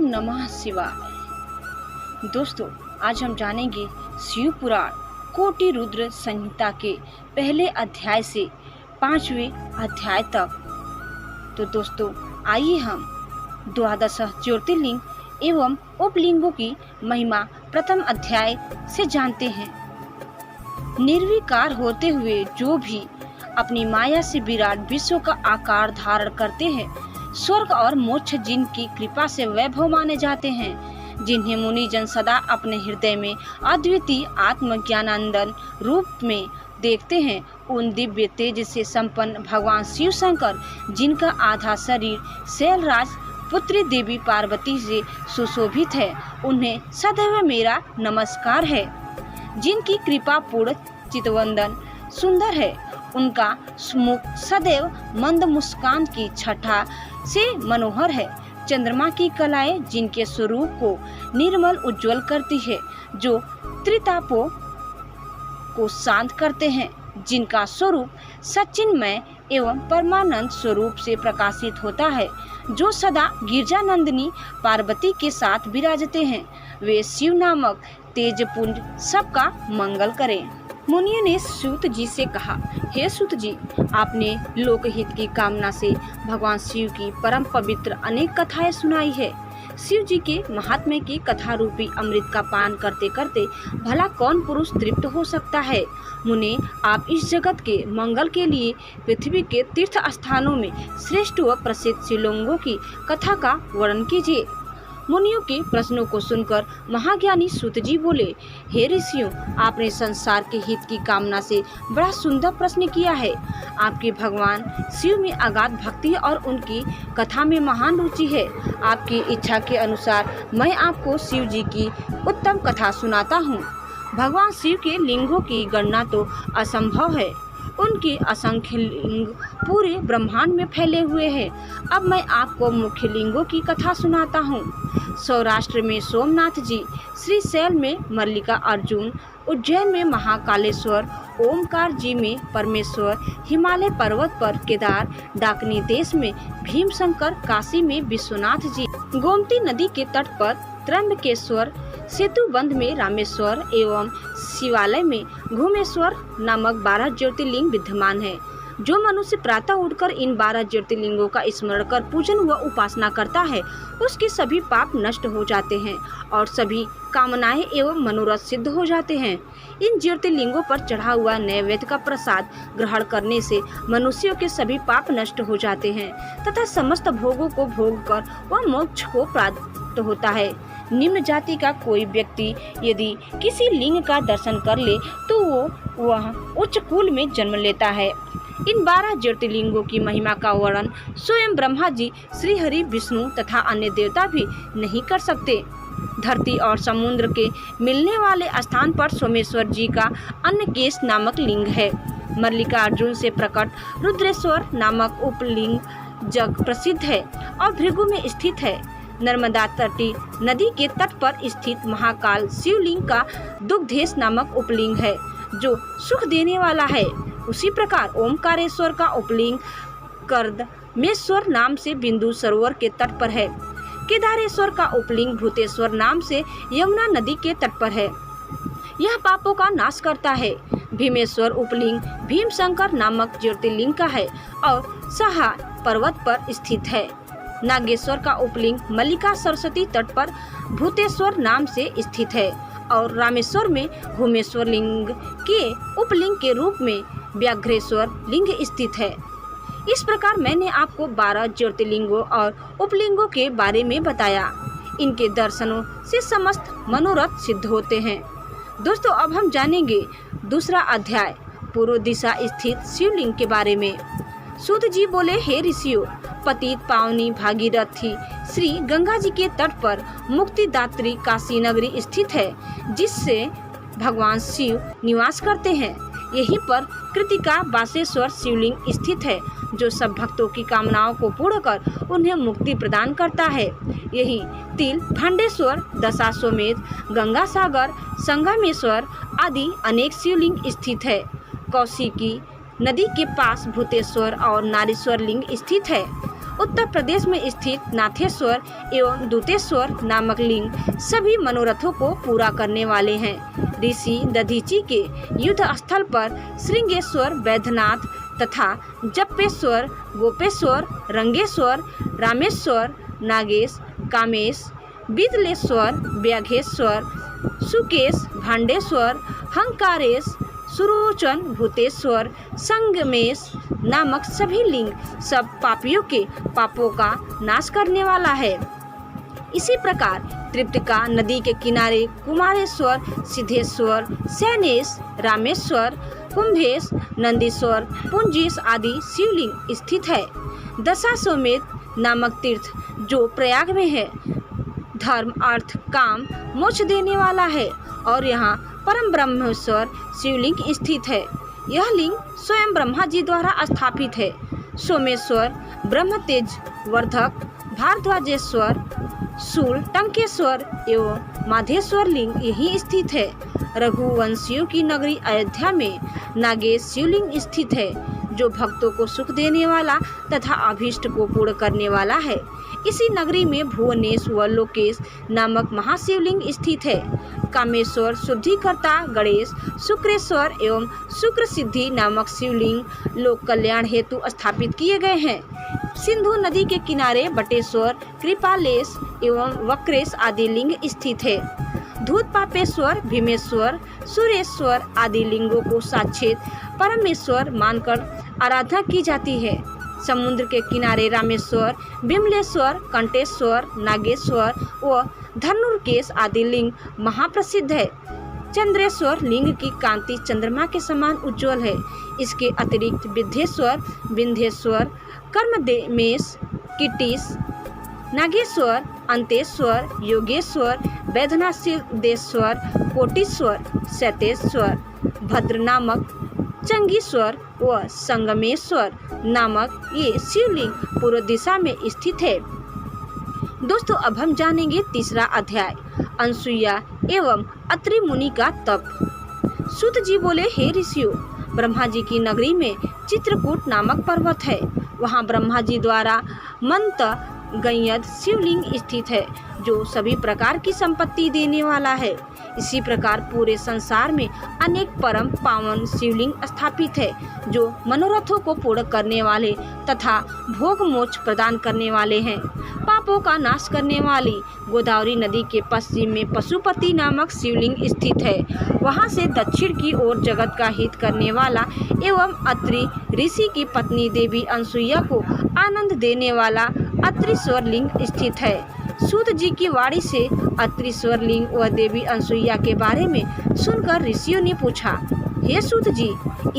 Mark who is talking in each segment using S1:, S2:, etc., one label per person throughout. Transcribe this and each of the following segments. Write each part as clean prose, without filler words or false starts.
S1: नमः शिवाय। दोस्तों, आज हम जानेंगे शिव पुराण कोटि रुद्र संहिता के पहले अध्याय से 5वें अध्याय तक। तो दोस्तों, आइए हम द्वादश ज्योतिर्लिंग एवं उपलिंगों की महिमा प्रथम अध्याय से जानते हैं। निर्विकार होते हुए जो भी अपनी माया से विराट विश्व का आकार धारण करते हैं, स्वर्ग और मोक्ष जिनकी कृपा से वैभव माने जाते हैं, जिन्हें मुनि जन सदा अपने हृदय में अद्वितीय आत्मज्ञानंदन रूप में देखते हैं, उन दिव्य तेज से संपन्न भगवान शिव शंकर, जिनका आधा शरीर शैलराज पुत्री देवी पार्वती से सुशोभित है, उन्हें सदैव मेरा नमस्कार है। जिनकी कृपा पूर्ण चितवंदन सुंदर है, उनका मुख सदैव मंद मुस्कान की छटा से मनोहर है। चंद्रमा की कलाएं जिनके स्वरूप को निर्मल उज्जवल करती है, जो त्रितापों को शांत करते हैं, जिनका स्वरूप सच्चिन्मय एवं परमानंद स्वरूप से प्रकाशित होता है, जो सदा गिरजानंदिनी पार्वती के साथ विराजते हैं, वे शिव नामक तेजपुंज सबका मंगल करें। मुनियों ने सूत जी से कहा, हे सूत जी, आपने लोकहित की कामना से भगवान शिव की परम पवित्र अनेक कथाएं सुनाई है। शिव जी के महात्म्य की कथा रूपी अमृत का पान करते करते भला कौन पुरुष तृप्त हो सकता है। मुने, आप इस जगत के मंगल के लिए पृथ्वी के तीर्थ स्थानों में श्रेष्ठ व प्रसिद्ध शिवलिंगों की कथा का वर्णन कीजिए। मुनियों के प्रश्नों को सुनकर महाज्ञानी सूत जी बोले, हे ऋषियों, आपने संसार के हित की कामना से बड़ा सुंदर प्रश्न किया है। आपके भगवान शिव में अगाध भक्ति और उनकी कथा में महान रुचि है। आपकी इच्छा के अनुसार मैं आपको शिव जी की उत्तम कथा सुनाता हूँ। भगवान शिव के लिंगों की गणना तो असंभव है, उनके असंख्य लिंग पूरे ब्रह्मांड में फैले हुए हैं। अब मैं आपको मुख्य लिंगों की कथा सुनाता हूँ। सौराष्ट्र में सोमनाथ जी, श्रीशैल में मल्लिका अर्जुन, उज्जैन में महाकालेश्वर, ओमकार जी में परमेश्वर, हिमालय पर्वत पर केदार, डाकनी देश में भीमशंकर, काशी में विश्वनाथ जी, गोमती नदी के तट पर त्र्यंबकेश्वर, सेतुबंध में रामेश्वर एवं शिवालय में घुमेश्वर नामक 12 ज्योतिर्लिंग विद्यमान है। जो मनुष्य प्रातः उठकर इन 12 ज्योतिर्लिंगों का स्मरण कर पूजन व उपासना करता है, उसके सभी पाप नष्ट हो जाते हैं और सभी कामनाएं एवं मनोरथ सिद्ध हो जाते हैं। इन ज्योतिर्लिंगों पर चढ़ा हुआ नैवेद्य का प्रसाद ग्रहण करने से मनुष्यों के सभी पाप नष्ट हो जाते हैं तथा समस्त भोगों को भोग कर वह मोक्ष को प्राप्त होता है। निम्न जाति का कोई व्यक्ति यदि किसी लिंग का दर्शन कर ले तो वह उच्च कुल में जन्म लेता है। इन 12 ज्योतिर्लिंगों की महिमा का वर्णन स्वयं ब्रह्मा जी, श्री हरि, विष्णु तथा अन्य देवता भी नहीं कर सकते। धरती और समुद्र के मिलने वाले स्थान पर सोमेश्वर जी का अन्नकेश नामक लिंग है। मल्लिका अर्जुन से प्रकट रुद्रेश्वर नामक उपलिंग जग प्रसिद्ध है और भृगु में स्थित है। नर्मदा तटी नदी के तट पर स्थित महाकाल शिवलिंग का दुग्धेश नामक उपलिंग है, जो सुख देने वाला है। उसी प्रकार ओमकारेश्वर का उपलिंग कर्दमेश्वर नाम से बिंदु सरोवर के तट पर है। केदारेश्वर का उपलिंग भूतेश्वर नाम से यमुना नदी के तट पर है। यह पापों का नाश करता है। भीमेश्वर उपलिंग भीमशंकर नामक ज्योतिर्लिंग का है और सहा पर्वत पर स्थित है। नागेश्वर का उपलिंग मल्लिका सरस्वती तट पर भूतेश्वर नाम से स्थित है और रामेश्वर में घुमेश्वर लिंग के उपलिंग के रूप में व्याघ्रेश्वर लिंग स्थित है। इस प्रकार मैंने आपको 12 ज्योतिर्लिंगों और उपलिंगों के बारे में बताया। इनके दर्शनों से समस्त मनोरथ सिद्ध होते हैं। दोस्तों, अब हम जानेंगे दूसरा अध्याय पूर्व दिशा स्थित शिवलिंग के बारे में। सूत जी बोले, हे ऋषियों, पतित पावनी भागीरथी श्री गंगा जी के तट पर मुक्तिदात्री काशी नगरी स्थित है, जिससे भगवान शिव निवास करते हैं। यहीं पर कृतिका बासेश्वर शिवलिंग स्थित है, जो सब भक्तों की कामनाओं को पूर्ण कर उन्हें मुक्ति प्रदान करता है। यही तिल भांडेश्वर, दशाश्वमेध, गंगा सागर, संगमेश्वर आदि अनेक शिवलिंग स्थित है। कौशिकी नदी के पास भूतेश्वर और नारीश्वर लिंग स्थित है। उत्तर प्रदेश में स्थित नाथेश्वर एवं दूतेश्वर नामक लिंग सभी मनोरथों को पूरा करने वाले हैं। ऋषि दधीची के युद्ध स्थल पर श्रृंगेश्वर, बैद्यनाथ तथा जप्पेश्वर, गोपेश्वर, रंगेश्वर, रामेश्वर, नागेश, कामेश, बिदलेश्वर, व्याघेश्वर, सुकेश, भांडेश्वर, हंकारेश, सुरोचन, भूतेश्वर, संगमेश नामक सभी लिंग सब पापियों के पापों का नाश करने वाला है। इसी प्रकार त्रिपिटका नदी के किनारे कुमारेश्वर, सिद्धेश्वर, सैनेश, रामेश्वर, कुंभेश, नंदीश्वर, पुंजीश आदि शिवलिंग स्थित है। दशाश्वमेध नामक तीर्थ जो प्रयाग में है, धर्म, अर्थ, काम, मोक्ष देने वाला है और यहाँ परम ब्रह्मेश्वर शिवलिंग स्थित है। यह लिंग स्वयं ब्रह्मा जी द्वारा स्थापित है। सोमेश्वर, ब्रह्मतेज वर्धक, भारद्वाजेश्वर, शूल, टंकेश्वर एवं माधेश्वर लिंग यही स्थित है। रघुवंशियों की नगरी अयोध्या में नागेश शिवलिंग स्थित है जो भक्तों को सुख देने वाला तथा अभीष्ट को पूर्ण करने वाला है। इसी नगरी में भुवनेश व लोकेश नामक महाशिवलिंग स्थित है। कामेश्वर, शुद्धिकर्ता गणेश, शुक्रेश्वर एवं शुक्र सिद्धि नामक शिवलिंग लोक कल्याण हेतु स्थापित किए गए हैं। सिंधु नदी के किनारे बटेश्वर, कृपालेश एवं वक्रेश आदि लिंग स्थित है। धूतपापेश्वर, भीमेश्वर, सुरेश्वर आदि लिंगों को साक्षात परमेश्वर मानकर आराधना की जाती है। समुद्र के किनारे रामेश्वर, बिमलेश्वर, कंटेश्वर, नागेश्वर व धनुर्केश आदि लिंग महाप्रसिद्ध है। चंद्रेश्वर लिंग की कांति चंद्रमा के समान उज्जवल है। इसके अतिरिक्त विद्येश्वर, विंध्येश्वर, कर्मदेमेश, कीटिश, नागेश्वर, अंतेश्वर, योगेश्वर, वैद्यनाथेश्वर, कोटीश्वर, शैतेश्वर, भद्र नामक चंगीश्वर व संगमेश्वर नामक ये शिवलिंग पूर्व दिशा में स्थित है। दोस्तों, अब हम जानेंगे तीसरा अध्याय, अनसुईया एवं अत्रि मुनि का तप। सूत जी बोले, हे ऋषियों, ब्रह्मा जी की नगरी में चित्रकूट नामक पर्वत है। वहाँ ब्रह्मा जी द्वारा मंत्र गय्यद शिवलिंग स्थित है जो सभी प्रकार की संपत्ति देने वाला है। इसी प्रकार पूरे संसार में अनेक परम पावन शिवलिंग स्थापित है जो मनोरथों को पूर्ण करने वाले तथा भोग मोक्ष प्रदान करने वाले हैं। पापों का नाश करने वाली गोदावरी नदी के पश्चिम में पशुपति नामक शिवलिंग स्थित है। वहां से दक्षिण की ओर जगत का हित करने वाला एवं अत्रि ऋषि की पत्नी देवी अनसुईया को आनंद देने वाला अत्रिश्वर लिंग स्थित है। सूत जी की वाणी से अत्रिश्वर लिंग व देवी अनसुईया के बारे में सुनकर ऋषियों ने पूछा, हे सूत जी,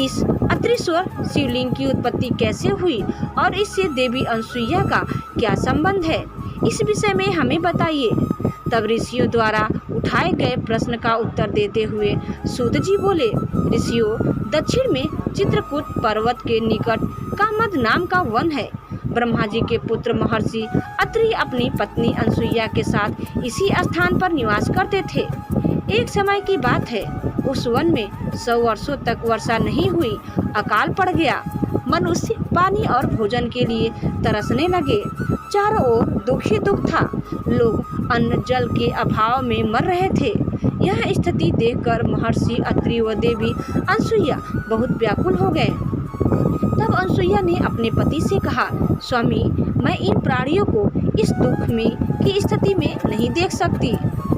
S1: इस अत्रिश्वर शिवलिंग की उत्पत्ति कैसे हुई और इससे देवी अनसुईया का क्या संबंध है? इस विषय में हमें बताइए। तब ऋषियों द्वारा उठाए गए प्रश्न का उत्तर देते हुए सूत जी बोले, ऋषियों, दक्षिण में चित्रकूट पर्वत के निकट कामद नाम का वन है। ब्रह्मा जी के पुत्र महर्षि अत्रि अपनी पत्नी अनसुईया के साथ इसी स्थान पर निवास करते थे। एक समय की बात है, उस वन में 100 वर्षों तक वर्षा नहीं हुई। अकाल पड़ गया। मनुष्य पानी और भोजन के लिए तरसने लगे। चारों ओर दुख ही दुख था। लोग अन्न जल के अभाव में मर रहे थे। यह स्थिति देखकर महर्षि अत्रि व देवी अनसुईया बहुत व्याकुल हो गए। तब अनसुईया ने अपने पति से कहा, स्वामी, मैं इन प्राणियों को इस दुख में की स्थिति में नहीं देख सकती।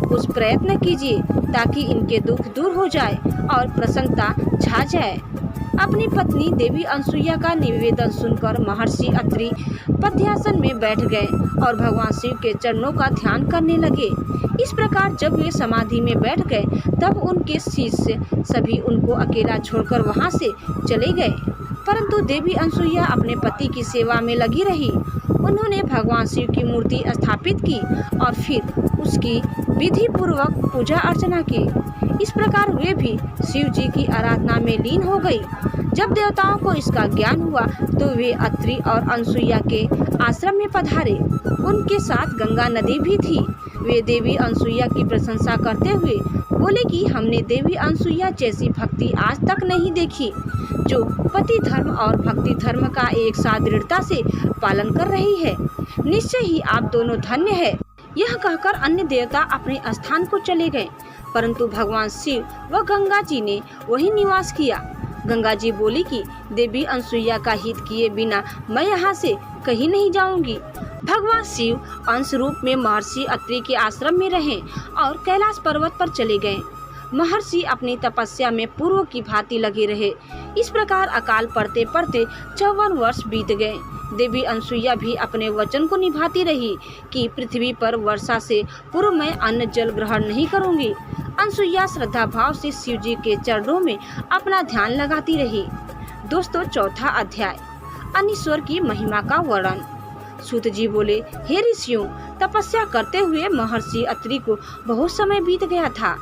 S1: कुछ प्रयत्न कीजिए ताकि इनके दुख दूर हो जाए और प्रसन्नता छा जाए। अपनी पत्नी देवी अनसुईया का निवेदन सुनकर महर्षि अत्रि पद्यासन में बैठ गए और भगवान शिव के चरणों का ध्यान करने लगे। इस प्रकार जब वे समाधि में बैठ गए तब उनके शिष्य सभी उनको अकेला छोड़कर वहां से चले गए। परंतु देवी अनसुईया अपने पति की सेवा में लगी रही। उन्होंने भगवान शिव की मूर्ति स्थापित की और फिर उसकी विधि पूर्वक पूजा अर्चना की। इस प्रकार वे भी शिव जी की आराधना में लीन हो गई। जब देवताओं को इसका ज्ञान हुआ तो वे अत्रि और अनसुईया के आश्रम में पधारे। उनके साथ गंगा नदी भी थी। वे देवी अनसुईया की प्रशंसा करते हुए बोले कि हमने देवी अनसुईया जैसी भक्ति आज तक नहीं देखी, जो पति धर्म और भक्ति धर्म का एक साथ दृढ़ता से पालन कर रही है। निश्चय ही आप दोनों धन्य है। यह कहकर अन्य देवता अपने स्थान को चले गए, परंतु भगवान शिव व गंगा जी ने वही निवास किया। गंगा जी बोली कि देवी अनसुईया का हित किए बिना मैं यहाँ से कहीं नहीं जाऊंगी। भगवान शिव अंश रूप में महर्षि अत्रि के आश्रम में रहे और कैलाश पर्वत पर चले गए। महर्षि अपनी तपस्या में पूर्व की भांति लगे रहे। इस प्रकार अकाल पड़ते पड़ते 54 वर्ष बीत गए। देवी अनसुईया भी अपने वचन को निभाती रही कि पृथ्वी पर वर्षा से पूर्व मैं अन्न जल ग्रहण नहीं करूंगी। अनसुईया श्रद्धा भाव से शिव जी के चरणों में अपना ध्यान लगाती रही। दोस्तों, चौथा अध्याय अनीश्वर की महिमा का वर्णन। सूत जी बोले, हे ऋषियों, तपस्या करते हुए महर्षि अत्रि को बहुत समय बीत गया था।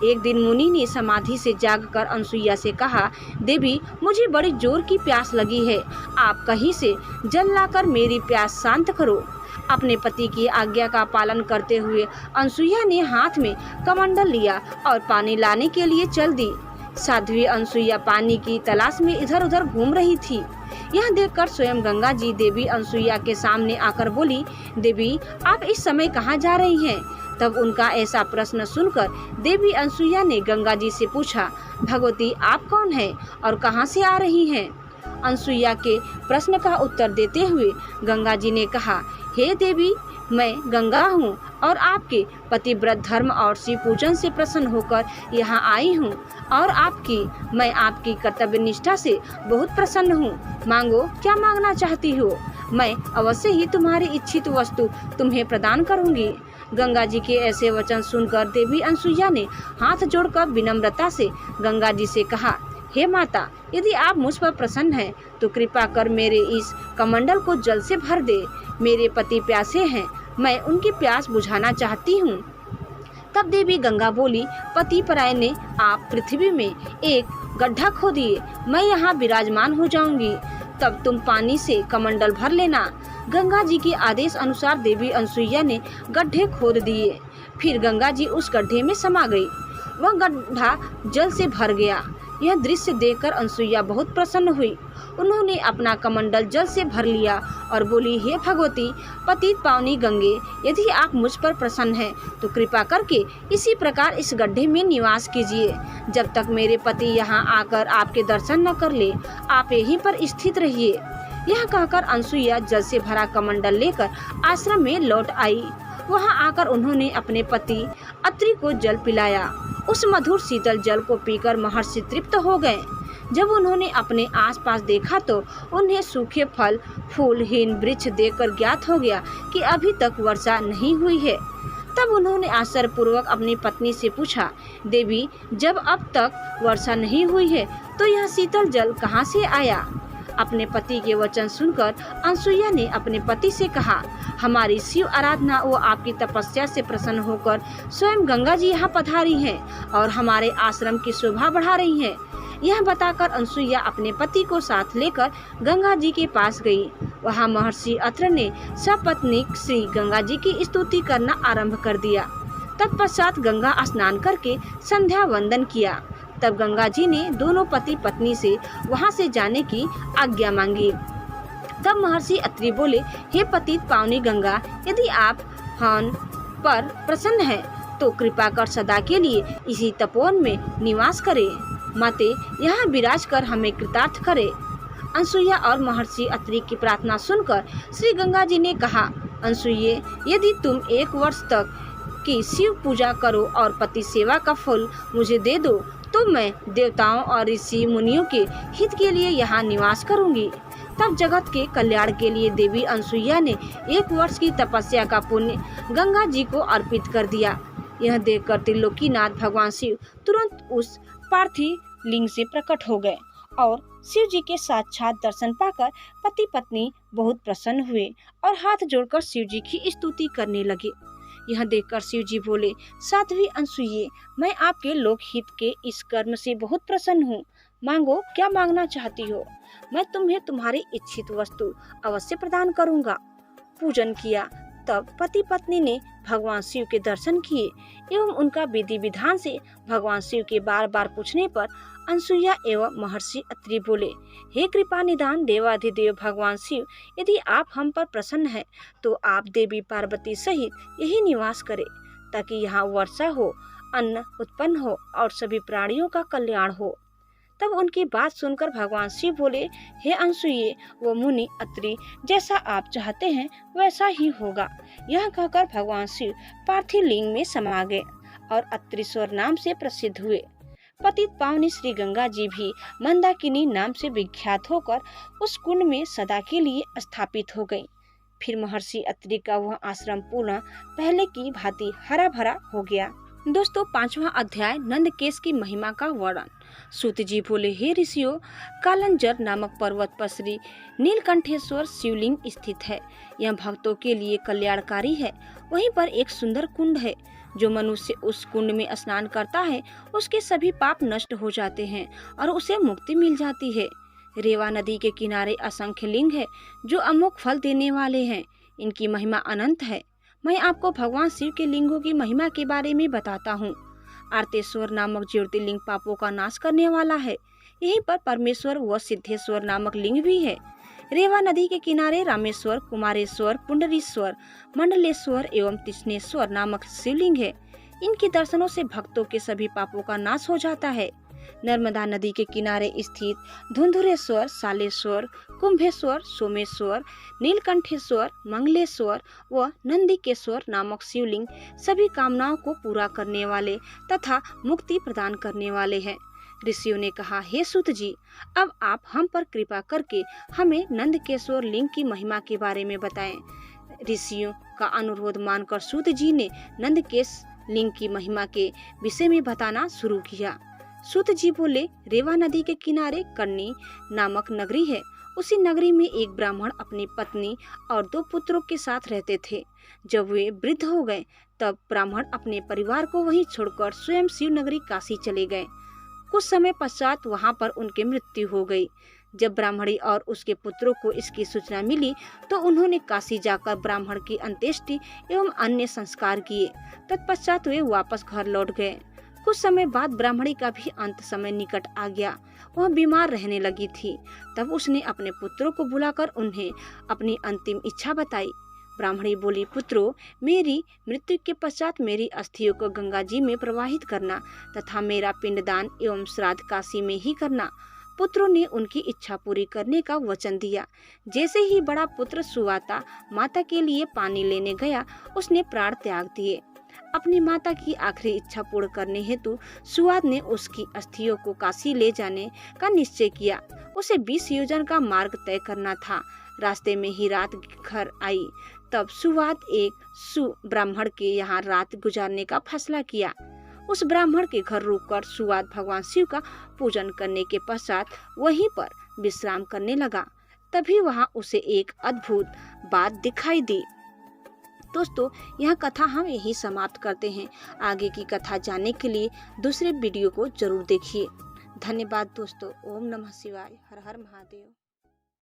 S1: एक दिन मुनि ने समाधि से जागकर अनसुईया से कहा, देवी, मुझे बड़ी जोर की प्यास लगी है। आप कहीं से जल लाकर मेरी प्यास शांत करो। अपने पति की आज्ञा का पालन करते हुए अनसुईया ने हाथ में कमंडल लिया और पानी लाने के लिए चल दी। साध्वी अनसुईया पानी की तलाश में इधर उधर घूम रही थी। यह देखकर स्वयं गंगा जी देवी अनसुईया के सामने आकर बोली, देवी, आप इस समय कहाँ जा रही हैं? तब उनका ऐसा प्रश्न सुनकर देवी अनसुईया ने गंगा जी से पूछा, भगवती, आप कौन हैं और कहाँ से आ रही हैं? अनसुईया के प्रश्न का उत्तर देते हुए गंगा जी ने कहा, हे देवी, मैं गंगा हूँ और आपके पतिव्रत धर्म और शिव पूजन से प्रसन्न होकर यहाँ आई हूँ और मैं आपकी कर्तव्य निष्ठा से बहुत प्रसन्न हूँ। मांगो, क्या मांगना चाहती हो? मैं अवश्य ही तुम्हारी इच्छित वस्तु तुम्हें प्रदान करूँगी। गंगा जी के ऐसे वचन सुनकर देवी अनसुईया ने हाथ जोड़कर विनम्रता से गंगा जी से कहा, हे माता, यदि आप मुझ पर प्रसन्न हैं तो कृपा कर मेरे इस कमंडल को जल से भर दे। मेरे पति प्यासे हैं, मैं उनकी प्यास बुझाना चाहती हूँ। तब देवी गंगा बोली, पति पराय ने आप पृथ्वी में एक गड्ढा खोदिए, मैं यहाँ विराजमान हो जाऊंगी, तब तुम पानी से कमंडल भर लेना। गंगा जी के आदेश अनुसार देवी अनसुईया ने गड्ढे खोद दिए। फिर गंगा जी उस गड्ढे में समा गई। वह गड्ढा जल से भर गया। यह दृश्य देखकर अनसुईया बहुत प्रसन्न हुई। उन्होंने अपना कमंडल जल से भर लिया और बोली, हे भगवती, पतित पावनी गंगे, यदि आप मुझ पर प्रसन्न हैं तो कृपा करके इसी प्रकार इस गड्ढे में निवास कीजिए। जब तक मेरे पति यहाँ आकर आपके दर्शन न कर ले, आप यहीं पर स्थित रहिए। यह कहकर अनसुईया जल से भरा कमंडल लेकर आश्रम में लौट आई। वहां आकर उन्होंने अपने पति अत्रि को जल पिलाया। उस मधुर शीतल जल को पीकर महर्षि तृप्त हो गए। जब उन्होंने अपने आसपास देखा तो उन्हें सूखे फल फूलहीन वृक्ष देखकर ज्ञात हो गया कि अभी तक वर्षा नहीं हुई है। तब उन्होंने आश्चर्यपूर्वक अपनी पत्नी से पूछा, देवी, जब अब तक वर्षा नहीं हुई है तो यह शीतल जल कहाँ से आया? अपने पति के वचन सुनकर अनसुईया ने अपने पति से कहा, हमारी शिव आराधना व आपकी तपस्या से प्रसन्न होकर स्वयं गंगा जी यहाँ पधारी हैं और हमारे आश्रम की शोभा बढ़ा रही हैं। यह बताकर अनसुईया अपने पति को साथ लेकर गंगा जी के पास गई। वहाँ महर्षि अत्रि ने सपत्नीक श्री गंगा जी की स्तुति करना आरंभ कर दिया। तत्पश्चात गंगा स्नान करके संध्या वंदन किया। तब गंगा जी ने दोनों पति पत्नी से वहां से जाने की आज्ञा मांगी। तब महर्षि अत्रि बोले, हे पतित पावनी गंगा, यदि आप हम पर प्रसन्न हैं तो कृपा कर सदा के लिए इसी तपोवन में निवास करें। माते, यहाँ विराज कर हमें कृतार्थ करे। अनसुईया और महर्षि अत्रि की प्रार्थना सुनकर श्री गंगा जी ने कहा, अनसुईये, यदि तुम 1 वर्ष तक की शिव पूजा करो और पति सेवा का फल मुझे दे दो तो मैं देवताओं और ऋषि मुनियों के हित के लिए यहाँ निवास करूंगी। तब जगत के कल्याण के लिए देवी अनसुईया ने 1 वर्ष की तपस्या का पुण्य गंगा जी को अर्पित कर दिया। यह देखकर त्रिलोकीनाथ भगवान शिव तुरंत उस पार्थिव लिंग से प्रकट हो गए और शिव जी के साक्षात दर्शन पाकर पति पत्नी बहुत प्रसन्न हुए और हाथ जोड़कर शिव जी की स्तुति करने लगे। यह देखकर शिव जी बोले, साध्वी अनसुईये, मैं आपके लोक हित के इस कर्म से बहुत प्रसन्न हूँ। मांगो, क्या मांगना चाहती हो, मैं तुम्हें तुम्हारी इच्छित वस्तु अवश्य प्रदान करूंगा। पूजन किया। तब पति पत्नी ने भगवान शिव के दर्शन किए एवं उनका विधि विधान से भगवान शिव के बार बार पूछने पर अनसुईया एवं महर्षि अत्रि बोले, हे कृपा निदान देवाधिदेव भगवान शिव, यदि आप हम पर प्रसन्न हैं तो आप देवी पार्वती सहित यही निवास करें, ताकि यहाँ वर्षा हो, अन्न उत्पन्न हो और सभी प्राणियों का कल्याण हो। तब उनकी बात सुनकर भगवान शिव बोले, हे अनसुईये व मुनि अत्रि, जैसा आप चाहते हैं वैसा ही होगा। यह कहकर भगवान शिव पार्थिव लिंग में समा गए और अत्रिश्वर नाम से प्रसिद्ध हुए। पतित पावनी श्री गंगा जी भी मंदाकिनी नाम से विख्यात होकर उस कुंड में सदा के लिए स्थापित हो गयी। फिर महर्षि अत्रि का वह आश्रम पुनः पहले की भांति हरा भरा हो गया। दोस्तों, 5वां अध्याय नंदकेश की महिमा का वर्णन। सूत जी बोले, हे ऋषियों, कालंजर नामक पर्वत पर श्री नीलकंठेश्वर शिवलिंग स्थित है। यह भक्तों के लिए कल्याणकारी है। वहीं पर एक सुंदर कुंड है। जो मनुष्य उस कुंड में स्नान करता है उसके सभी पाप नष्ट हो जाते हैं और उसे मुक्ति मिल जाती है। रेवा नदी के किनारे असंख्य लिंग है जो अमोघ फल देने वाले हैं। इनकी महिमा अनंत है। मैं आपको भगवान शिव के लिंगों की महिमा के बारे में बताता हूँ। आर्तेश्वर नामक ज्योतिर्लिंग पापों का नाश करने वाला है। यहीं पर परमेश्वर व सिद्धेश्वर नामक लिंग भी है। रेवा नदी के किनारे रामेश्वर, कुमारेश्वर, पुंडरीश्वर, मंडलेश्वर एवं तिष्णेश्वर नामक शिवलिंग है। इनके दर्शनों से भक्तों के सभी पापों का नाश हो जाता है। नर्मदा नदी के किनारे स्थित धुंधुरेश्वर, सालेश्वर, कुंभेश्वर, सोमेश्वर, नीलकंठेश्वर, मंगलेश्वर व नंदिकेश्वर नामक शिवलिंग सभी कामनाओं को पूरा करने वाले तथा मुक्ति प्रदान करने वाले हैं। ऋषियों ने कहा, हे सूत जी, अब आप हम पर कृपा करके हमें नंदकेश्वर लिंग की महिमा के बारे में बताएं। ऋषियों का अनुरोध मानकर सूत जी ने नंदकेश लिंग की महिमा के विषय में बताना शुरू किया। सूत जी बोले, रेवा नदी के किनारे कर्णी नामक नगरी है। उसी नगरी में एक ब्राह्मण अपनी पत्नी और 2 पुत्रों के साथ रहते थे। जब वे वृद्ध हो गए तब ब्राह्मण अपने परिवार को वहीं छोड़कर स्वयं शिव नगरी काशी चले गए। कुछ समय पश्चात वहां पर उनकी मृत्यु हो गई। जब ब्राह्मणी और उसके पुत्रों को इसकी सूचना मिली तो उन्होंने काशी जाकर ब्राह्मण की अंत्येष्टि एवं अन्य संस्कार किए। तत्पश्चात वे वापस घर लौट गए। कुछ समय बाद ब्राह्मणी का भी अंत समय निकट आ गया। वह बीमार रहने लगी थी। तब उसने अपने पुत्रों को बुलाकर उन्हें अपनी अंतिम इच्छा बताई। ब्राह्मणी बोली, पुत्रों, मेरी मृत्यु के पश्चात मेरी अस्थियों को गंगा जी में प्रवाहित करना तथा मेरा पिंडदान एवं श्राद्ध काशी में ही करना। पुत्रों ने उनकी इच्छा पूरी करने का वचन दिया। जैसे ही बड़ा पुत्र सुवाता माता के लिए पानी लेने गया, उसने प्राण त्याग दिए। अपनी माता की आखिरी इच्छा पूर्ण करने हेतु सुवात ने उसकी अस्थियों को काशी ले जाने का निश्चय किया। उसे 20 योजन का मार्ग तय करना था। रास्ते में ही रात घर आई। तब सुवात एक ब्राह्मण के यहाँ रात गुजारने का फैसला किया। उस ब्राह्मण के घर रुककर सुवात भगवान शिव का पूजन करने के पश्चात वहीं पर विश्राम करने लगा। तभी वहाँ उसे एक अद्भुत बात दिखाई दी। दोस्तों, यह कथा हम यही समाप्त करते हैं। आगे की कथा जानने के लिए दूसरे वीडियो को जरूर देखिए। धन्यवाद दोस्तों। ओम नमः शिवाय। हर हर महादेव।